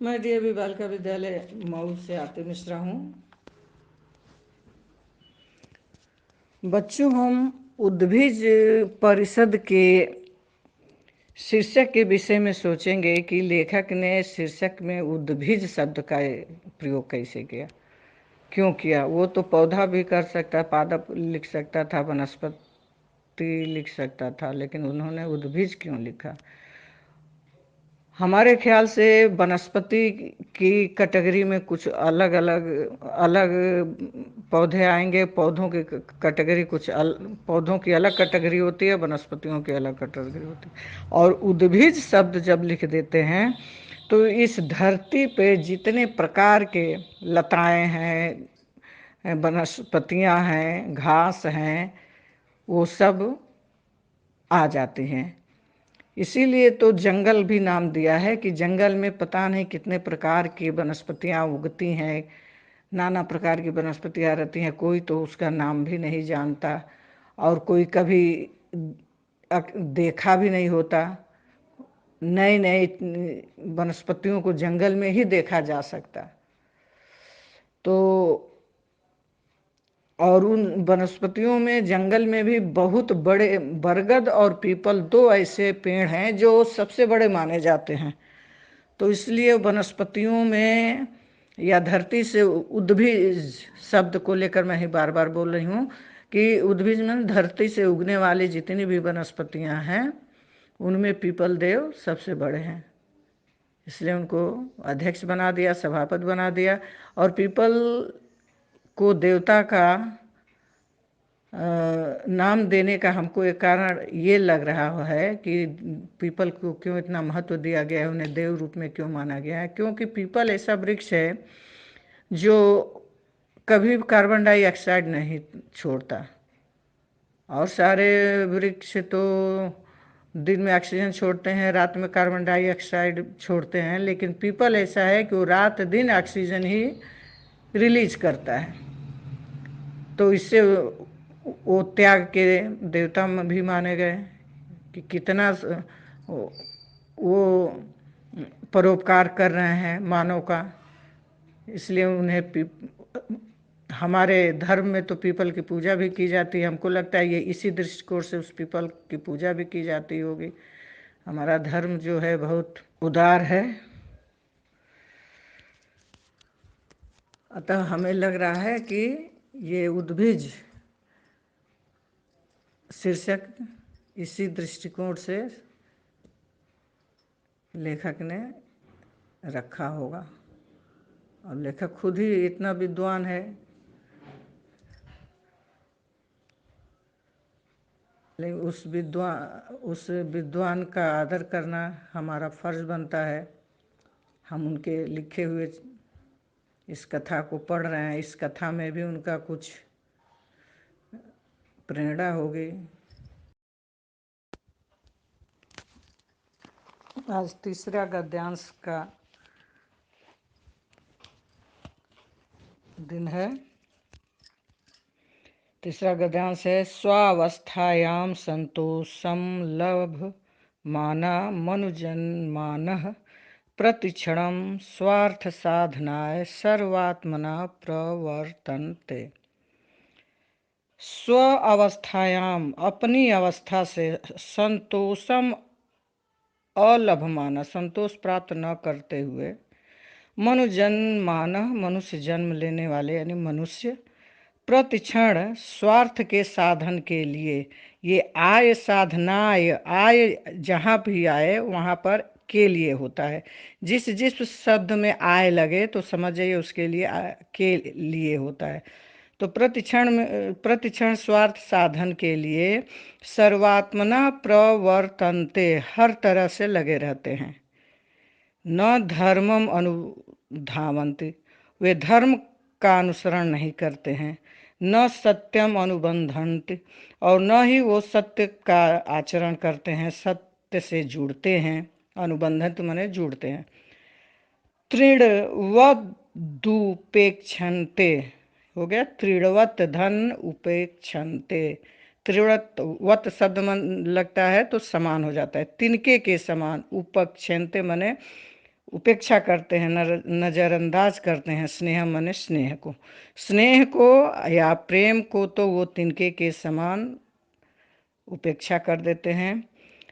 मैं डीएवी बालिका विद्यालय मऊ से आरती मिश्रा हूँ। बच्चों, हम उद्भिज परिषद के शीर्षक के विषय में सोचेंगे कि लेखक ने शीर्षक में उद्भिज शब्द का प्रयोग कैसे किया, क्यों किया। वो तो पौधा भी कर सकता, पादप लिख सकता था, वनस्पति लिख सकता था, लेकिन उन्होंने उद्भिज क्यों लिखा। हमारे ख्याल से वनस्पति की कैटेगरी में कुछ अलग अलग पौधे आएंगे। पौधों की कैटेगरी पौधों की अलग कैटेगरी होती है, वनस्पतियों की अलग कैटेगरी होती है। और उद्भिज शब्द जब लिख देते हैं तो इस धरती पे जितने प्रकार के लताएं हैं, वनस्पतियां हैं, घास हैं, वो सब आ जाती हैं। इसीलिए तो जंगल भी नाम दिया है कि जंगल में पता नहीं कितने प्रकार की वनस्पतियां उगती हैं, नाना प्रकार की वनस्पतियां रहती हैं। कोई तो उसका नाम भी नहीं जानता और कोई कभी देखा भी नहीं होता। नई नई वनस्पतियों को जंगल में ही देखा जा सकता। तो और उन वनस्पतियों में जंगल में भी बहुत बड़े बरगद और पीपल, दो ऐसे पेड़ हैं जो सबसे बड़े माने जाते हैं। तो इसलिए वनस्पतियों में या धरती से उद्भिज शब्द को लेकर मैं ही बार बार बोल रही हूँ कि उद्भिज में धरती से उगने वाली जितनी भी वनस्पतियाँ हैं उनमें पीपल देव सबसे बड़े हैं। इसलिए उनको अध्यक्ष बना दिया, सभापति बना दिया। और पीपल को देवता का नाम देने का हमको एक कारण ये लग रहा है कि पीपल को क्यों इतना महत्व दिया गया है, उन्हें देव रूप में क्यों माना गया है। क्योंकि पीपल ऐसा वृक्ष है जो कभी कार्बन डाइऑक्साइड नहीं छोड़ता। और सारे वृक्ष तो दिन में ऑक्सीजन छोड़ते हैं, रात में कार्बन डाइऑक्साइड छोड़ते हैं, लेकिन पीपल ऐसा है कि वो रात दिन ऑक्सीजन ही रिलीज करता है। तो इससे वो त्याग के देवता भी माने गए कि कितना वो परोपकार कर रहे हैं मानव का। इसलिए उन्हें हमारे धर्म में तो पीपल की पूजा भी की जाती है। हमको लगता है ये इसी दृष्टिकोण से उस पीपल की पूजा भी की जाती होगी। हमारा धर्म जो है बहुत उदार है, अतः हमें लग रहा है कि ये उद्भिज शीर्षक इसी दृष्टिकोण से लेखक ने रखा होगा। और लेखक खुद ही इतना विद्वान है, लेकिन उस विद्वान का आदर करना हमारा फर्ज बनता है। हम उनके लिखे हुए इस कथा को पढ़ रहे हैं, इस कथा में भी उनका कुछ प्रेरणा होगी। आज तीसरा गद्यांश का दिन है। तीसरा गद्यांश है, स्वावस्थायां संतोषम लभ माना मनुजन्मानः प्रतिक्षणं स्वार्थ साधनाय सर्वात्मना प्रवर्तन्ते। स्व अवस्थायाम, अपनी अवस्था से, संतोषम अलभमाना, संतोष प्राप्त न करते हुए, मनुजन्मान, मनुष्य जन्म लेने वाले यानी मनुष्य, प्रतिक्षण स्वार्थ के साधन के लिए, ये आय साधनाय, आय जहाँ भी आए वहाँ पर के लिए होता है। जिस जिस शब्द में आय लगे तो समझिए उसके लिए के लिए होता है। तो प्रतिक्षण स्वार्थ साधन के लिए सर्वात्मना प्रवर्तन्ते, हर तरह से लगे रहते हैं। न धर्मम अनुधावन्ति, वे धर्म का अनुसरण नहीं करते हैं। न सत्यम अनुबंधन्ति, और न ही वो सत्य का आचरण करते हैं, सत्य से जुड़ते हैं। अनुबंधन माने जुड़ते हैं। तृणवदुपेक्षन्ते हो गया, तृणवत धन उपेक्षन्ते। तृणवत शब्द मन लगता है तो समान हो जाता है, तिनके के समान। उपक्षन्ते माने उपेक्षा करते हैं, नज़रअंदाज करते हैं। स्नेह माने स्नेह को या प्रेम को तो वो तिनके के समान उपेक्षा कर देते हैं।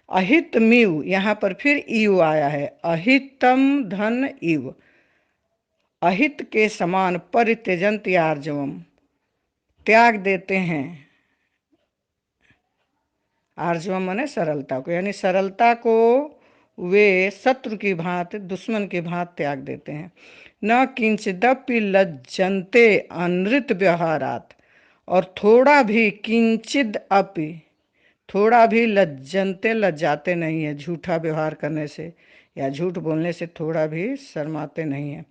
अहित मीव, यहाँ पर फिर ईव आया है। अहितम धन इव, अहित के समान परित्यजंत आर्जवम, त्याग देते हैं। आर्जवम माने सरलता को, यानी सरलता को वे शत्रु की भांति, दुश्मन की भांति त्याग देते हैं। न किंचिदपि लज्जन्ते अनृत व्यवहारात, और थोड़ा भी, किंचिद अपि, थोड़ा भी लज्जन्ते, लज्जाते नहीं है झूठा व्यवहार करने से या झूठ बोलने से थोड़ा भी शर्माते नहीं है।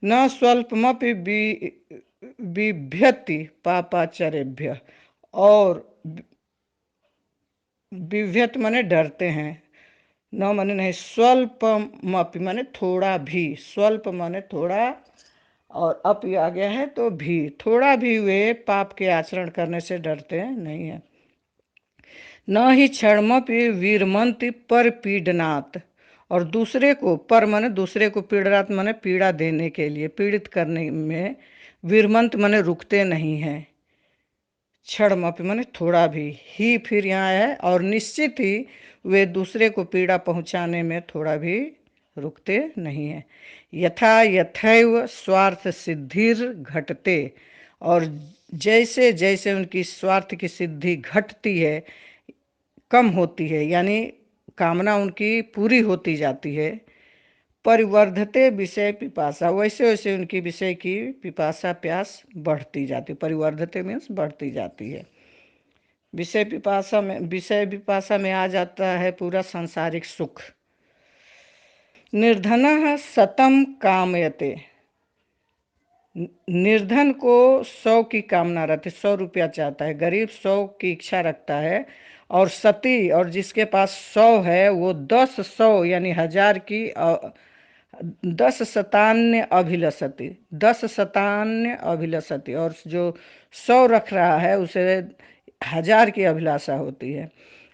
न स्वल्पमपि बिभ्यति पापाचरेभ्य, और बिभ्यत माने डरते हैं। न माने नहीं, स्वल्पमपि माने थोड़ा भी, स्वल्प माने थोड़ा, और अपि आ गया है तो भी, थोड़ा भी वे पाप के आचरण करने से डरते नहीं है। न ही क्षणमपि वीरमंति पर पीडनात्, और दूसरे को, पर माने दूसरे को, पीड़नात् माने पीड़ा देने के लिए, पीड़ित करने में, वीरमंत माने रुकते नहीं हैं। क्षणमपि माने थोड़ा भी, ही फिर यहाँ है, और निश्चित ही वे दूसरे को पीड़ा पहुंचाने में थोड़ा भी रुकते नहीं हैं। यथा यथैव स्वार्थ सिद्धिर घटते, और जैसे जैसे उनकी स्वार्थ की सिद्धि घटती है, कम होती है, यानी कामना उनकी पूरी होती जाती है, परिवर्धते विषय पिपासा, वैसे वैसे उनकी विषय की पिपासा, प्यास बढ़ती जाती, परिवर्धते मीन्स बढ़ती जाती है। विषय पिपासा में आ जाता है पूरा सांसारिक सुख। निर्धन सतम कामयते, निर्धन को 100 की कामना रहती, 100 रुपया चाहता है। गरीब 100 की इच्छा रखता है, और सती, और जिसके पास 100 है वो 10 यानी 1000 की 10 शतान्य अभिलषति, 10 शतान्य अभिलषति, और जो 100 रख रहा है उसे 1000 की अभिलाषा होती है।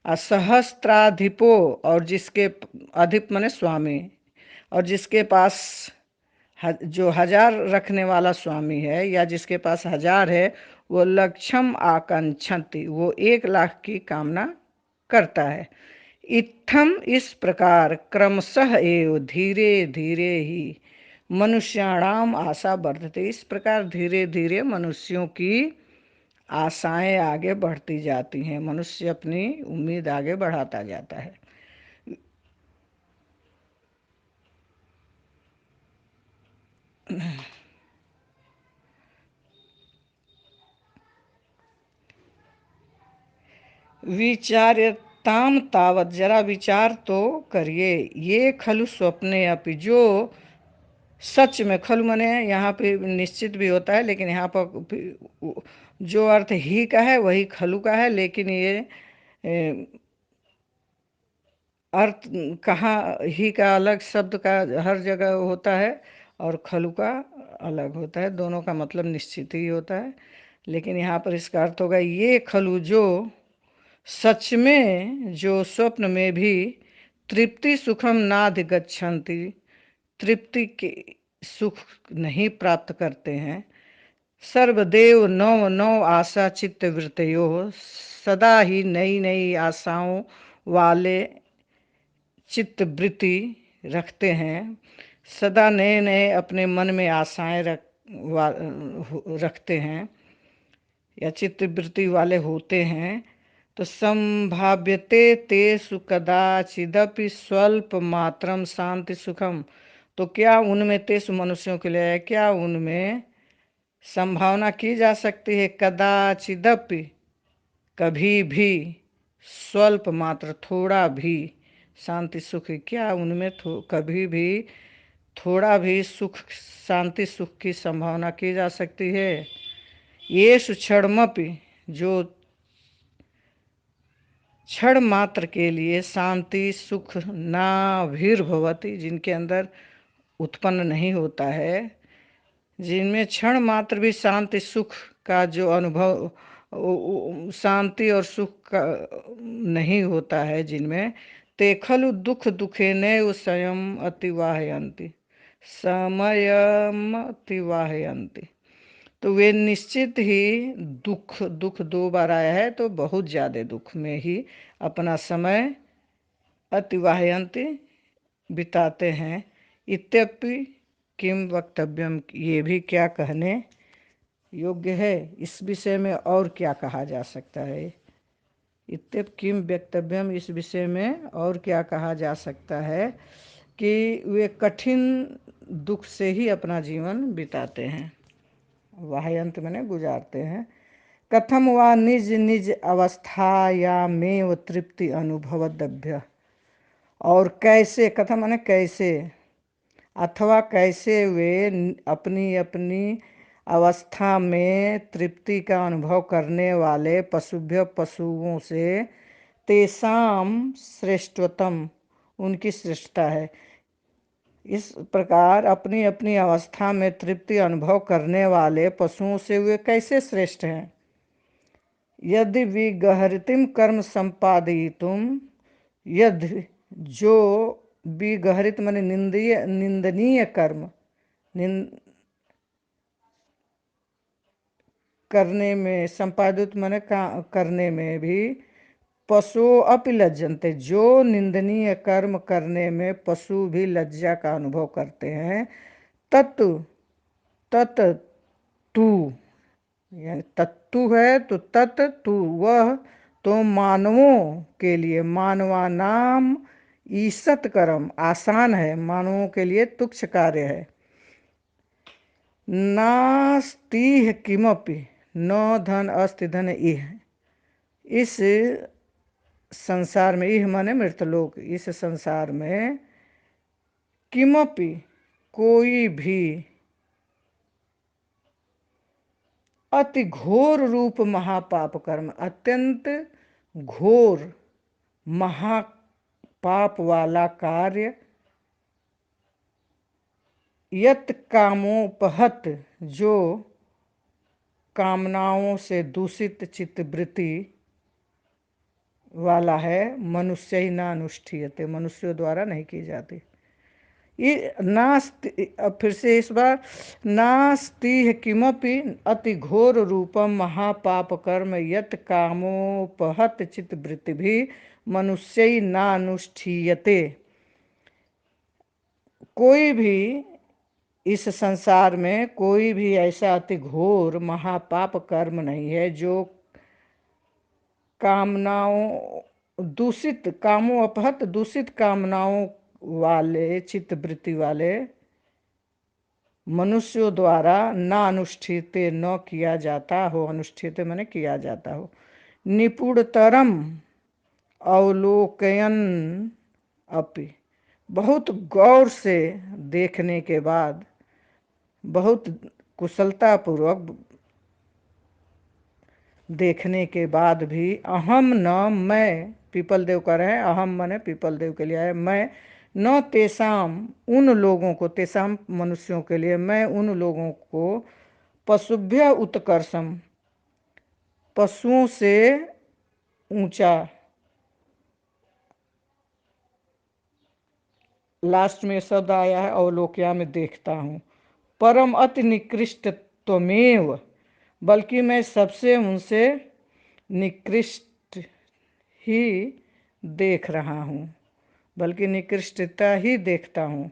सहस्त्राधिपो, और जिसके, अधिप माने स्वामी, और जिसके पास जो 1000 रखने वाला स्वामी है या जिसके पास 1000 है, वो लक्षम आकांक्षति, वो 1,00,000 की कामना करता है। इत्थम, इस प्रकार, क्रमशः एव धीरे धीरे ही मनुष्याणाम आशा बढ़ते, इस प्रकार धीरे धीरे मनुष्यों की आशाएं आगे बढ़ती जाती हैं, मनुष्य अपनी उम्मीद आगे बढ़ाता जाता है। विचार्यताम तावत, जरा विचार तो करिए। ये खलु स्वप्ने अपि, जो सच में, खलु मने यहाँ पे निश्चित भी होता है, लेकिन यहाँ पर जो अर्थ ही का है वही खलु का है, लेकिन ये अर्थ कहाँ, ही का अलग शब्द का हर जगह होता है और खलु का अलग होता है, दोनों का मतलब निश्चित ही होता है। लेकिन यहाँ पर इसका अर्थ होगा ये खलु, जो सच में, जो स्वप्न में भी तृप्ति सुखम नाधिगच्छन्ति, तृप्ति के सुख नहीं प्राप्त करते हैं। सर्वदेव नव नव आशा चित्त वृत्तयो, सदा ही नई नई आशाओं वाले चित्त वृत्ति रखते हैं, सदा नए नए अपने मन में आशाएं रखते हैं या चित्त वृत्ति वाले होते हैं। तो संभाव्यते तेषु कदाचिदपि स्वल्प मात्रम शांति सुखम, तो क्या उनमें, तेषु मनुष्यों के लिए, क्या उनमें संभावना की जा सकती है, कदाचिदपि कभी भी, स्वल्प मात्र थोड़ा भी, शांति सुख, क्या उनमें कभी भी थोड़ा भी सुख, शांति सुख की संभावना की जा सकती है। ये क्षणमपि, जो क्षण मात्र के लिए शांति सुख नाभिर्भवति, जिनके अंदर उत्पन्न नहीं होता है, जिनमें क्षण मात्र भी शांति सुख का जो अनुभव, शांति और सुख का नहीं होता है जिनमें, ते खलु दुख दुखे नैव स्वयं अतिवाहयन्ति, समयमतिवाहयन्ति। तो वे निश्चित ही दुख, दुख दो बार आया है तो बहुत ज़्यादा दुख में ही अपना समय अतिवाहयन्ति बिताते हैं। इत्यपि किम वक्तव्यम, ये भी क्या कहने योग्य है, इस विषय में और क्या कहा जा सकता है। इत्यपि किम वक्तव्यम, इस विषय में और क्या कहा जा सकता है कि वे कठिन दुख से ही अपना जीवन बिताते हैं। वाहयंत मैंने गुजारते हैं। कथम वा निज निज अवस्थायामेव तृप्ति अनुभवद्भ्य, और कैसे, कथम माने कैसे, अथवा कैसे वे अपनी अपनी अवस्था में तृप्ति का अनुभव करने वाले पशुभ्य पशुओं से तेसाम श्रेष्ठतम, उनकी श्रेष्ठता है। इस प्रकार अपनी अपनी अवस्था में तृप्ति अनुभव करने वाले पशुओं से वे कैसे श्रेष्ठ हैं। यदि विगहृतिम कर्म संपादयितुम, यदि जो विगहृत माने निंदनीय कर्म करने में, संपादित माने करने में भी पशु अपि लज्जन्ते, जो निंदनीय कर्म करने में पशु भी लज्जा का अनुभव करते हैं। तत् तु, यानी तत्तु है तो तत्तु वह तो मानवों के लिए, मानवानाम ईसत कर्म आसान है, मानवों के लिए तुच्छ कार्य है। नास्तिह किमपि, न धन अस्ति धन इह, इस संसार में, इह माने मृतलोक, इस संसार में किमपि कोई भी अति घोर रूप महापाप कर्म, अत्यंत घोर महापाप वाला कार्य, यत कामोपहत, जो कामनाओं से दूषित चित्तवृत्ति वाला है, मनुष्य ही ना अनुष्ठीयते, मनुष्यों द्वारा नहीं की जाती। ये नास्ति, फिर से इस बार, नास्ति किमपि अति घोर रूपम महापाप कर्म यत कामोपहत चित्तवृत्ति भी मनुष्य नानुष्ठीयते। कोई भी इस संसार में कोई भी ऐसा अति घोर महापाप कर्म नहीं है जो कामनाओं दूषित, कामों अपहत दूषित कामनाओं वाले चित्तवृत्ति वाले मनुष्यों द्वारा ना अनुष्ठित न किया जाता हो, अनुष्ठित माने किया जाता हो। निपुणतरम अवलोकयन अपि, बहुत गौर से देखने के बाद, बहुत कुशलतापूर्वक देखने के बाद भी, अहम न, मैं, पीपल देव कह रहे हैं, अहम माने पीपल देव के लिए है, मैं न तेसाम, उन लोगों को, तेसाम मनुष्यों के लिए, मैं उन लोगों को पशुभ्य उत्कर्षम, पशुओं से ऊंचा, लास्ट में शब्द आया है अवलोकया में देखता हूँ, परम अति निकृष्ट त्वमेव, बल्कि मैं सबसे उनसे निकृष्ट ही देख रहा हूँ, बल्कि निकृष्टता ही देखता हूँ।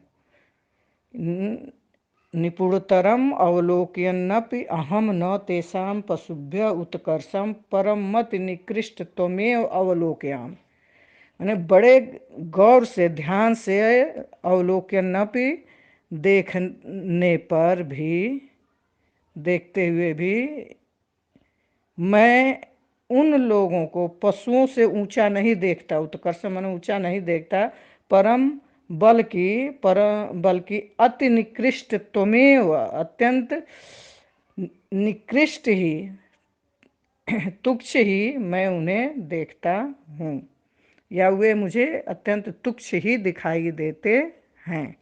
निपुणतरम अवलोकयन्नपि अहम न तेषां पशुभ्य उत्कर्षम परम मत निकृष्ट त्वमेव अवलोकयाम, मैंने बड़े गौर से, ध्यान से अवलोकयन्नपि, देखने पर भी, देखते हुए भी मैं उन लोगों को पशुओं से ऊंचा नहीं देखता, उत्कर्ष माने ऊंचा नहीं देखता, परम बल्कि अति निकृष्ट त्वमेव, अत्यंत निकृष्ट ही, तुच्छ ही मैं उन्हें देखता हूँ, या वे मुझे अत्यंत तुच्छ ही दिखाई देते हैं।